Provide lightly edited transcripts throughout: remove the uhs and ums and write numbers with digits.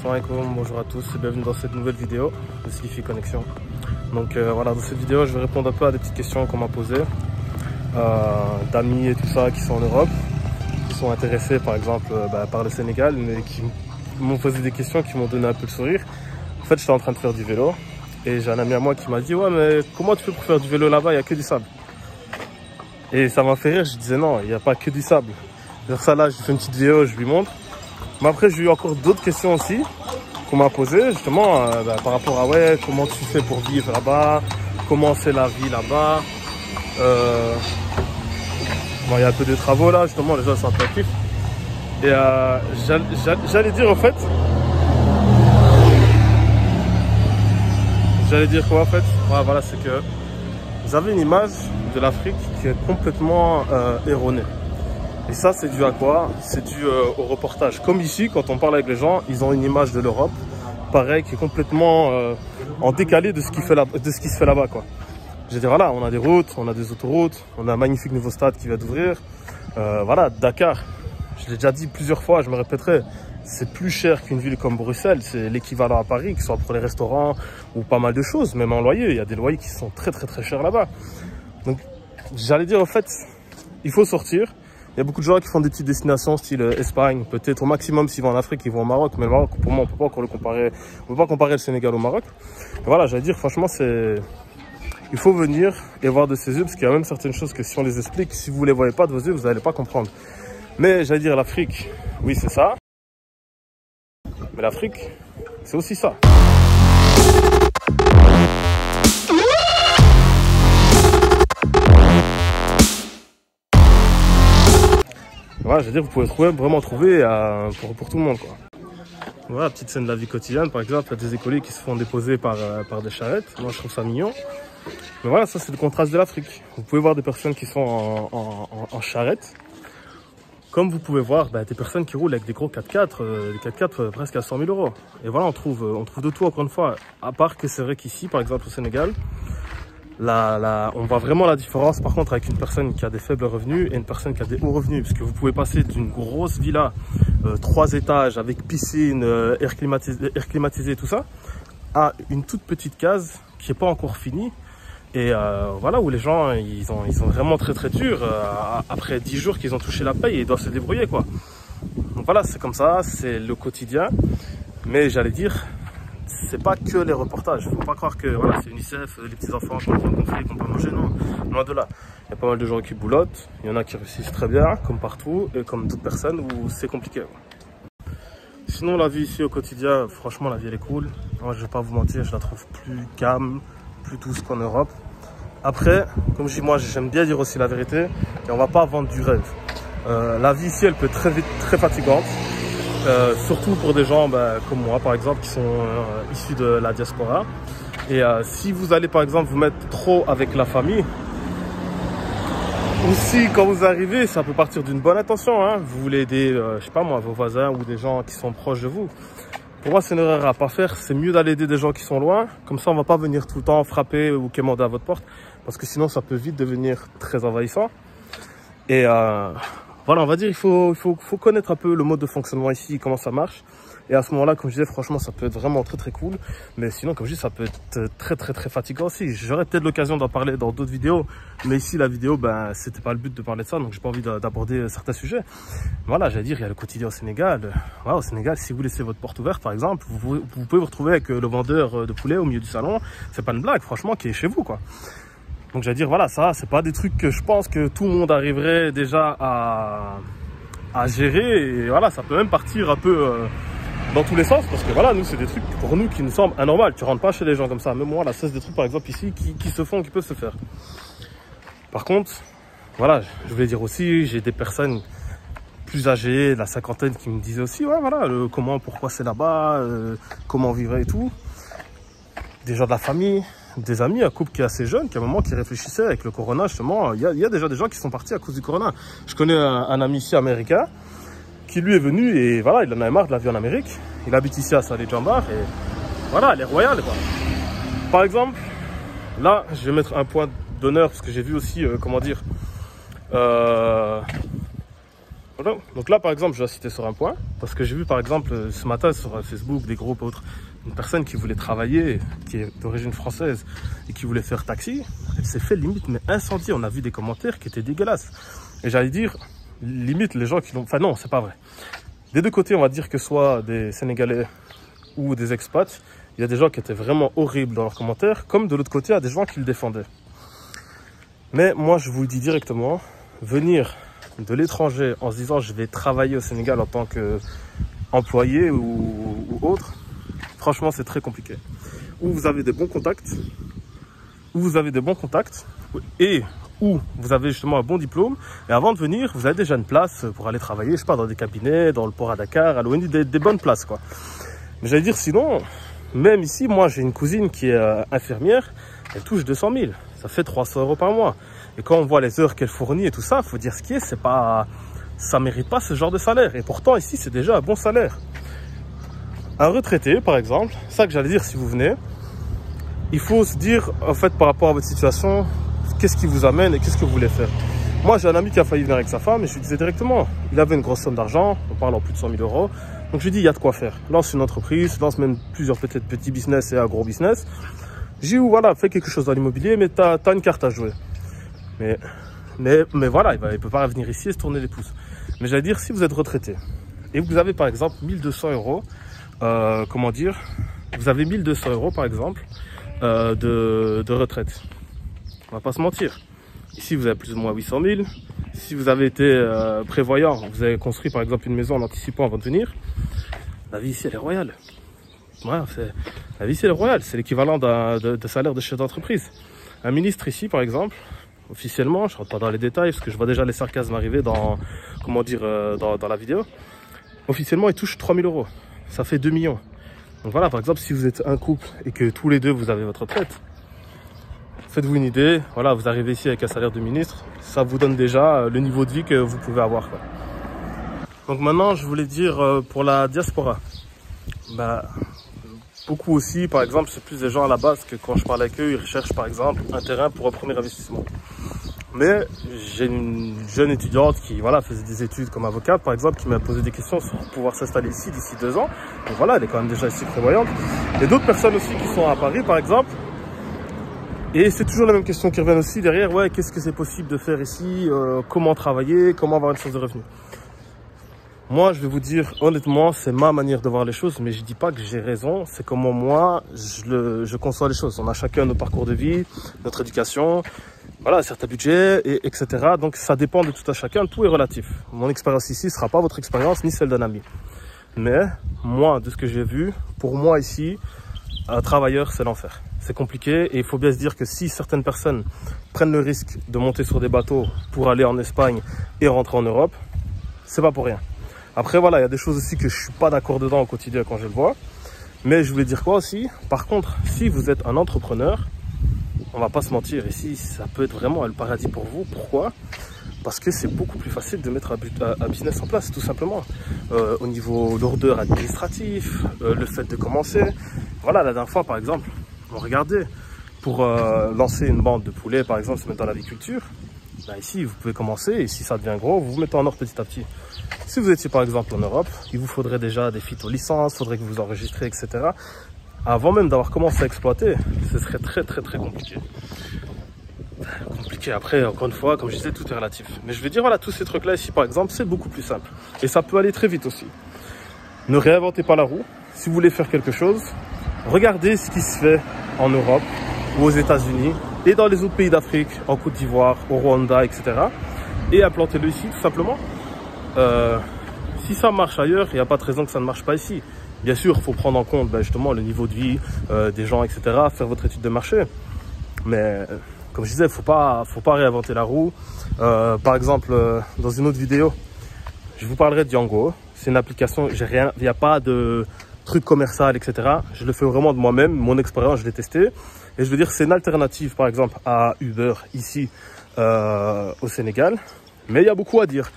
Salam alaikum, bonjour à tous et bienvenue dans cette nouvelle vidéo de Slifi Connexion. Donc voilà, dans cette vidéo je vais répondre un peu à des petites questions qu'on m'a posées d'amis et tout ça qui sont en Europe, qui sont intéressés par exemple par le Sénégal, mais qui m'ont posé des questions qui m'ont donné un peu le sourire. En fait, j'étais en train de faire du vélo et j'ai un ami à moi qui m'a dit ouais, mais comment tu fais pour faire du vélo là-bas, il n'y a que du sable. Et ça m'a fait rire, je disais non, il n'y a pas que du sable. Vers ça là, j'ai fait une petite vidéo, je lui montre. Mais après, j'ai eu encore d'autres questions aussi qu'on m'a posées, justement, par rapport à ouais, comment tu fais pour vivre là-bas, comment c'est la vie là-bas. Bon, il y a un peu de travaux là, justement, les gens sont attractifs. Et j'allais dire en fait. J'allais dire quoi en fait? Ouais, voilà, c'est que vous avez une image de l'Afrique qui est complètement erronée. Et ça, c'est dû à quoi? C'est dû au reportage. Comme ici, quand on parle avec les gens, ils ont une image de l'Europe, pareil, qui est complètement en décalé de ce qui se fait là-bas, quoi. Je veux dire, voilà, on a des routes, on a des autoroutes, on a un magnifique nouveau stade qui vient d'ouvrir. Voilà, Dakar, je l'ai déjà dit plusieurs fois, je me répéterai, c'est plus cher qu'une ville comme Bruxelles. C'est l'équivalent à Paris, que ce soit pour les restaurants ou pas mal de choses, même en loyer. Il y a des loyers qui sont très chers là-bas. Donc, j'allais dire, en fait, il faut sortir. Il y a beaucoup de gens qui font des petites destinations style Espagne, peut-être au maximum s'ils vont en Afrique, ils vont au Maroc. Mais le Maroc, pour moi, on peut pas encore le comparer. On peut pas comparer le Sénégal au Maroc. Et voilà, j'allais dire, franchement, il faut venir et voir de ses yeux, parce qu'il y a même certaines choses que si on les explique, si vous les voyez pas de vos yeux, vous n'allez pas comprendre. Mais j'allais dire, l'Afrique, oui, c'est ça. Mais l'Afrique, c'est aussi ça. Voilà, je veux dire, vous pouvez vraiment trouver pour tout le monde, quoi. Voilà, petite scène de la vie quotidienne, par exemple, il y a des écoliers qui se font déposer par des charrettes. Moi, je trouve ça mignon. Mais voilà, ça, c'est le contraste de l'Afrique. Vous pouvez voir des personnes qui sont en charrette. Comme vous pouvez voir, des personnes qui roulent avec des gros 4x4, des 4x4 presque à 100 000 euros. Et voilà, on trouve de tout, encore une fois. À part que c'est vrai qu'ici, par exemple, au Sénégal, on voit vraiment la différence par contre avec une personne qui a des faibles revenus et une personne qui a des hauts revenus, parce que vous pouvez passer d'une grosse villa 3 étages avec piscine, air climatisé, tout ça, à une toute petite case qui n'est pas encore finie. Et voilà, où les gens ils ont vraiment très dur après 10 jours qu'ils ont touché la paye et ils doivent se débrouiller, quoi. Donc voilà, c'est comme ça, c'est le quotidien. Mais j'allais dire, c'est pas que les reportages. Faut pas croire que voilà, c'est UNICEF, les petits enfants qui ont besoin de conflits, qui n'ont pas mangé. Non, loin de là. Il y a pas mal de gens qui boulotent. Il y en a qui réussissent très bien, comme partout, et comme d'autres personnes où c'est compliqué. Sinon, la vie ici au quotidien, franchement, la vie elle est cool. Moi, je vais pas vous mentir, je la trouve plus calme, plus douce qu'en Europe. Après, comme je dis, moi, j'aime bien dire aussi la vérité, et on va pas vendre du rêve. La vie ici, elle peut être très vite très fatigante. Surtout pour des gens comme moi par exemple qui sont issus de la diaspora, et si vous allez par exemple vous mettre trop avec la famille, aussi quand vous arrivez, ça peut partir d'une bonne intention, hein. Vous voulez aider je sais pas moi, vos voisins ou des gens qui sont proches de vous. Pour moi, c'est une erreur à pas faire. C'est mieux d'aller aider des gens qui sont loin, comme ça on va pas venir tout le temps frapper ou quémander à votre porte, parce que sinon ça peut vite devenir très envahissant. Et voilà, on va dire, il faut connaître un peu le mode de fonctionnement ici, comment ça marche. Et à ce moment-là, comme je disais, franchement, ça peut être vraiment très cool. Mais sinon, comme je dis, ça peut être très fatigant aussi. J'aurais peut-être l'occasion d'en parler dans d'autres vidéos. Mais ici, la vidéo, c'était pas le but de parler de ça. Donc, j'ai pas envie d'aborder certains sujets. Voilà, j'allais dire, il y a le quotidien au Sénégal. Voilà, au Sénégal, si vous laissez votre porte ouverte, par exemple, vous pouvez vous retrouver avec le vendeur de poulet au milieu du salon. C'est pas une blague, franchement, qui est chez vous, quoi. Donc j'allais dire, voilà, ça, c'est pas des trucs que je pense que tout le monde arriverait déjà à gérer. Et voilà, ça peut même partir un peu dans tous les sens, parce que voilà, nous, c'est des trucs pour nous qui nous semblent anormaux. Tu rentres pas chez les gens comme ça. Même moi, là, c'est des trucs, par exemple, ici, qui se font, qui peuvent se faire. Par contre, voilà, je voulais dire aussi, j'ai des personnes plus âgées, la cinquantaine, qui me disaient aussi, ouais, voilà, comment, pourquoi c'est là-bas, comment vivre et tout. Des gens de la famille, des amis, un couple qui est assez jeune, qui à un moment qui réfléchissait avec le corona, justement. Il y a déjà des gens qui sont partis à cause du corona. Je connais un ami ici américain qui lui est venu et voilà, il en avait marre de la vie en Amérique. Il habite ici à Salé Djambar et voilà, elle est royale, quoi. Par exemple, là, je vais mettre un point d'honneur parce que j'ai vu aussi, comment dire, Voilà. Donc là, par exemple, je dois citer sur un point, parce que j'ai vu, par exemple, ce matin sur Facebook, des groupes autres, une personne qui voulait travailler, qui est d'origine française, et qui voulait faire taxi. Elle s'est fait limite, mais incendier. On a vu des commentaires qui étaient dégueulasses. Et j'allais dire, limite, les gens qui l'ont... Enfin non, c'est pas vrai. Des deux côtés, on va dire que soit des Sénégalais ou des expats, il y a des gens qui étaient vraiment horribles dans leurs commentaires, comme de l'autre côté, il y a des gens qui le défendaient. Mais moi, je vous le dis directement, venir de l'étranger en se disant je vais travailler au Sénégal en tant qu'employé ou autre, franchement c'est très compliqué. Ou vous avez des bons contacts, et où vous avez justement un bon diplôme, et avant de venir vous avez déjà une place pour aller travailler, je sais pas, dans des cabinets, dans le port à Dakar, à l'ONU, des bonnes places quoi. Mais j'allais dire sinon, même ici, moi j'ai une cousine qui est infirmière, elle touche 200 000, ça fait 300 € par mois. Et quand on voit les heures qu'elle fournit et tout ça, faut dire ce qui est, c'est pas, ça mérite pas ce genre de salaire. Et pourtant ici, c'est déjà un bon salaire. Un retraité, par exemple, ça que j'allais dire si vous venez, il faut se dire, en fait, par rapport à votre situation, qu'est-ce qui vous amène et qu'est-ce que vous voulez faire. Moi, j'ai un ami qui a failli venir avec sa femme et je lui disais directement, il avait une grosse somme d'argent, on parle en plus de 100 000 €. Donc je lui dis, il y a de quoi faire. Lance une entreprise, lance même plusieurs peut-être petits business et un gros business. J'ai dit, voilà, fais quelque chose dans l'immobilier, mais t'as une carte à jouer. Mais voilà, il ne peut pas revenir ici et se tourner les pouces. Mais j'allais dire, si vous êtes retraité et vous avez par exemple 1200 €, comment dire, vous avez 1200 € par exemple de retraite. On va pas se mentir. Ici, vous avez plus ou moins 800 000. Si vous avez été prévoyant, vous avez construit par exemple une maison en anticipant avant de venir, la vie ici, elle est royale. Ouais, la vie ici, elle est royale. C'est l'équivalent de salaire de chef d'entreprise. Un ministre ici, par exemple, officiellement, je ne rentre pas dans les détails parce que je vois déjà les sarcasmes arriver dans, comment dire, dans la vidéo. Officiellement, il touche 3 000 €. Ça fait 2 millions. Donc voilà, par exemple, si vous êtes un couple et que tous les deux, vous avez votre retraite, faites-vous une idée. Voilà, vous arrivez ici avec un salaire de ministre. Ça vous donne déjà le niveau de vie que vous pouvez avoir, quoi. Donc maintenant, je voulais dire pour la diaspora. Bah, beaucoup aussi, par exemple, c'est plus des gens à la base que quand je parle avec eux, ils recherchent par exemple un terrain pour un premier investissement. Mais j'ai une jeune étudiante qui voilà, faisait des études comme avocate, par exemple, qui m'a posé des questions sur pouvoir s'installer ici d'ici 2 ans. Donc voilà, elle est quand même déjà ici prévoyante. Et d'autres personnes aussi qui sont à Paris, par exemple. Et c'est toujours la même question qui revient aussi derrière. Ouais, qu'est-ce que c'est possible de faire ici, comment travailler, comment avoir une source de revenus. Moi, je vais vous dire, honnêtement, c'est ma manière de voir les choses, mais je dis pas que j'ai raison, c'est comment moi, je conçois les choses. On a chacun nos parcours de vie, notre éducation, voilà, certains budgets, etc. Donc, ça dépend de tout à chacun, tout est relatif. Mon expérience ici ne sera pas votre expérience, ni celle d'un ami. Mais, moi, de ce que j'ai vu, pour moi ici, un travailleur, c'est l'enfer. C'est compliqué et il faut bien se dire que si certaines personnes prennent le risque de monter sur des bateaux pour aller en Espagne et rentrer en Europe, c'est pas pour rien. Après, voilà, il y a des choses aussi que je suis pas d'accord dedans au quotidien quand je le vois. Mais je voulais dire quoi aussi? Par contre, si vous êtes un entrepreneur, on va pas se mentir, ici, ça peut être vraiment le paradis pour vous. Pourquoi? Parce que c'est beaucoup plus facile de mettre un business en place, tout simplement. Au niveau d'ordre administratif, le fait de commencer. Voilà, la dernière fois, par exemple, on regardait, pour lancer une bande de poulets, par exemple, se mettre dans l'aviculture. Là, ici, vous pouvez commencer et si ça devient gros, vous vous mettez en ordre petit à petit. Si vous étiez par exemple en Europe, il vous faudrait déjà des phytolicences, il faudrait que vous enregistrez, etc. Avant même d'avoir commencé à exploiter, ce serait très compliqué. Compliqué après, encore une fois, comme je disais, tout est relatif. Mais je veux dire, voilà, tous ces trucs-là ici par exemple, c'est beaucoup plus simple. Et ça peut aller très vite aussi. Ne réinventez pas la roue. Si vous voulez faire quelque chose, regardez ce qui se fait en Europe ou aux États-Unis et dans les autres pays d'Afrique, en Côte d'Ivoire, au Rwanda, etc. Et implantez-le ici, tout simplement. Si ça marche ailleurs, il n'y a pas de raison que ça ne marche pas ici. Bien sûr, il faut prendre en compte justement le niveau de vie des gens, etc. Faire votre étude de marché. Mais comme je disais, faut pas réinventer la roue. Par exemple, dans une autre vidéo, je vous parlerai de Django. C'est une application, il n'y a pas de truc commercial, etc. Je le fais vraiment de moi-même. Mon expérience, je l'ai testé. Et je veux dire, c'est une alternative, par exemple, à Uber ici au Sénégal. Mais il y a beaucoup à dire.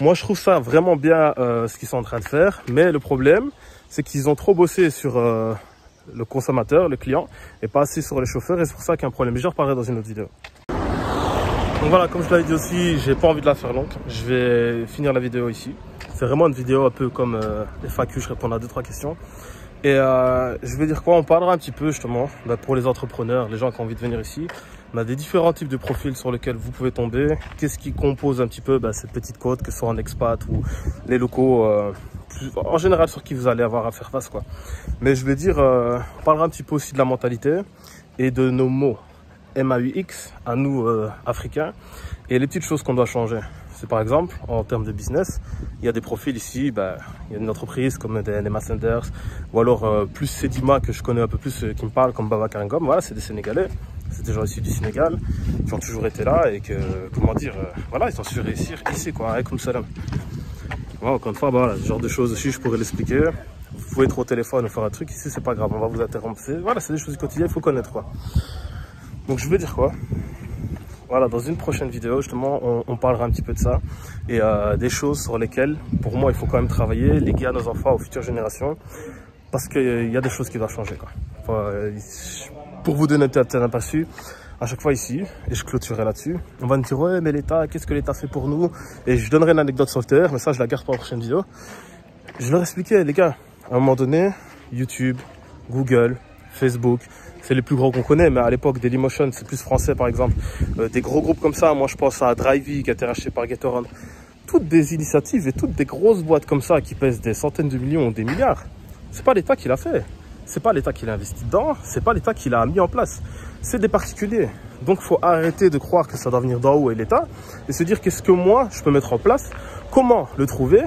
Moi, je trouve ça vraiment bien ce qu'ils sont en train de faire. Mais le problème, c'est qu'ils ont trop bossé sur le consommateur, le client, et pas assez sur les chauffeurs. Et c'est pour ça qu'il y a un problème. Mais j'en reparlerai dans une autre vidéo. Donc voilà, comme je l'avais dit aussi, j'ai pas envie de la faire longue. Je vais finir la vidéo ici. C'est vraiment une vidéo un peu comme les FAQ, je réponds à 2-3 questions. Et je vais dire quoi? On parlera un petit peu justement pour les entrepreneurs, les gens qui ont envie de venir ici. On a des différents types de profils sur lesquels vous pouvez tomber. Qu'est-ce qui compose un petit peu cette petite côte, que ce soit en expat ou les locaux, en général sur qui vous allez avoir à faire face, quoi. Mais je vais dire, on parlera un petit peu aussi de la mentalité et de nos mots. MAUX, à nous Africains, et les petites choses qu'on doit changer. C'est par exemple, en termes de business, il y a des profils ici, il y a une entreprise comme des Nema Sanders, ou alors plus Sedima, que je connais un peu plus, qui me parle, comme Babacar Ngom. Voilà, c'est des Sénégalais, c'est des gens issus du Sénégal, qui ont toujours été là, et que, comment dire, voilà, ils ont su réussir ici, quoi, avec Salam. Voilà, encore une fois, voilà, ce genre de choses aussi, je pourrais l'expliquer. Vous pouvez être au téléphone ou faire un truc, ici, c'est pas grave, on va vous interrompre. Voilà, c'est des choses du quotidien, il faut connaître, quoi. Donc je veux dire quoi? Voilà, dans une prochaine vidéo, justement, on parlera un petit peu de ça et des choses sur lesquelles, pour moi, il faut quand même travailler, léguer à nos enfants, aux futures générations, parce qu'il y a des choses qui doivent changer, quoi. Pour vous donner peut-être un aperçu, à chaque fois ici, et je clôturerai là-dessus, on va me dire, ouais, mais l'État, qu'est-ce que l'État fait pour nous? Et je donnerai une anecdote sur le terre, mais ça, je la garde pour la prochaine vidéo. Je leur expliquer, les gars, à un moment donné, YouTube, Google, Facebook, c'est les plus gros qu'on connaît, mais à l'époque, Dailymotion, c'est plus français par exemple. Des gros groupes comme ça, moi je pense à Drivey qui a été racheté par Gatorade. Toutes des initiatives et toutes des grosses boîtes comme ça qui pèsent des centaines de millions ou des milliards. C'est pas l'État qui l'a fait. C'est pas l'État qui l'a investi dedans. C'est pas l'État qui l'a mis en place. C'est des particuliers. Donc faut arrêter de croire que ça doit venir d'en haut et l'État et se dire qu'est-ce que moi je peux mettre en place, comment le trouver.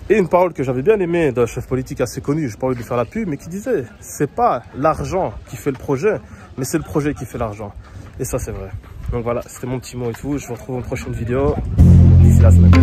Et une parole que j'avais bien aimée d'un chef politique assez connu, je n'ai pas envie de lui faire la pub, mais qui disait « C'est pas l'argent qui fait le projet, mais c'est le projet qui fait l'argent. » Et ça, c'est vrai. Donc voilà, c'était mon petit mot et tout. Je vous retrouve dans une prochaine vidéo. D'ici la semaine.